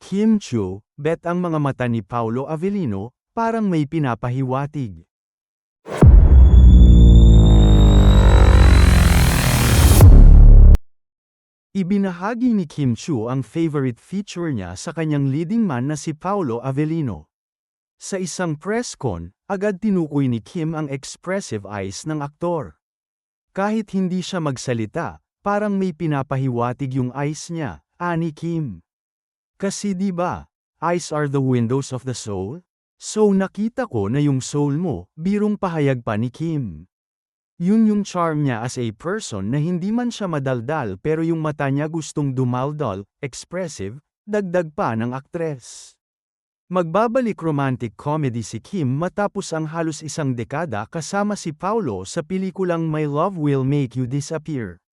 Kim Chiu, bet ang mga mata ni Paolo Avellino, parang may pinapahiwatig. Ibinahagi ni Kim Chiu ang favorite feature niya sa kanyang leading man na si Paolo Avellino. Sa isang press con, agad tinukoy ni Kim ang expressive eyes ng aktor. Kahit hindi siya magsalita, parang may pinapahiwatig yung eyes niya, ani Kim. Kasi di ba, eyes are the windows of the soul? So nakita ko na yung soul mo, birong pahayag pa ni Kim. Yun yung charm niya as a person na hindi man siya madaldal pero yung mata niya gustong dumaldal, expressive, dagdag pa ng aktres. Magbabalik romantic comedy si Kim matapos ang halos isang dekada kasama si Paolo sa pelikulang My Love Will Make You Disappear,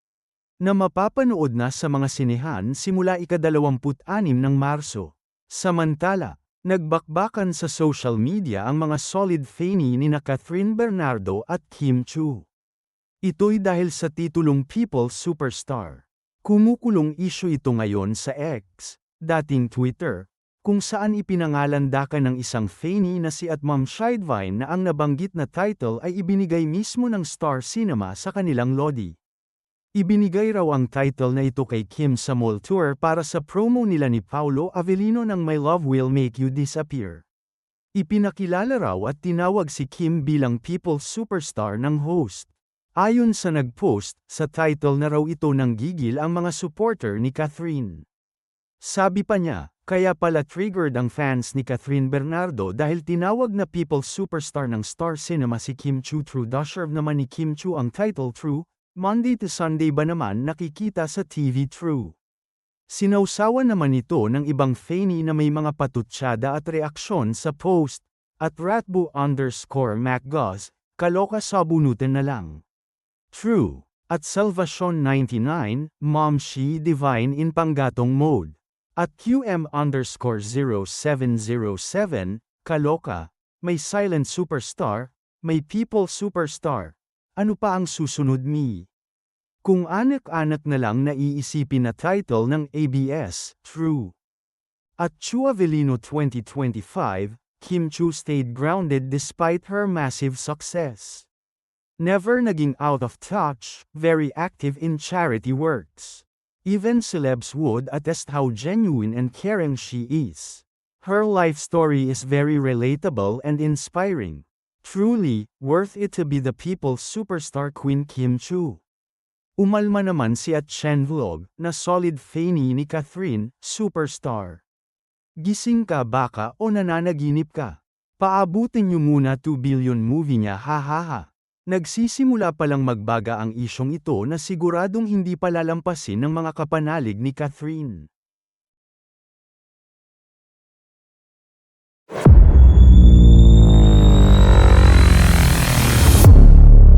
na mapapanood na sa mga sinehan simula ika-26 ng Marso. Samantala, nagbakbakan sa social media ang mga solid fanny ni Catherine Bernardo at Kim Chiu. Ito'y dahil sa titulong People's Superstar. Kumukulong issue ito ngayon sa X, dating Twitter, kung saan ipinangalandakan ng isang fanny na si Ma'am Shidevine na ang nabanggit na title ay ibinigay mismo ng Star Cinema sa kanilang lodi. Ibinigay raw ang title na ito kay Kim sa mall tour para sa promo nila ni Paolo Avellino ng My Love Will Make You Disappear. Ipinakilala raw at tinawag si Kim bilang People's Superstar ng host. Ayon sa nagpost, sa title na raw ito nanggigil ang mga supporter ni Catherine. Sabi pa niya, kaya pala triggered ang fans ni Catherine Bernardo dahil tinawag na People's Superstar ng Star Cinema si Kim Chiu. True deserve naman ni Kim Chiu ang title True. Monday to Sunday ba naman nakikita sa TV True? Sinawsawan naman ito ng ibang fanny na may mga patutsyada at reaksyon sa post, at Ratbo_MacGoz, kaloka sabunutin na lang. True, at Salvacion99, Mom She Divine in panggatong mode, at QM_0707, kaloka, may silent superstar, may people superstar. Ano pa ang susunod mi? Kung anak-anak na lang naiisipin na title ng ABS, True. At Chiu Avellino 2025, Kim Chiu stayed grounded despite her massive success. Never naging out of touch, very active in charity works. Even celebs would attest how genuine and caring she is. Her life story is very relatable and inspiring. Truly, worth it to be the people's superstar Queen Kim Chiu. Umalma naman si Chen Vlog, na solid fanny ni Catherine, superstar. Gising ka baka o nananaginip ka? Paabutin niyo muna 2 billion movie niya hahaha. Nagsisimula palang magbaga ang isyong ito na siguradong hindi palalampasin ng mga kapanalig ni Catherine.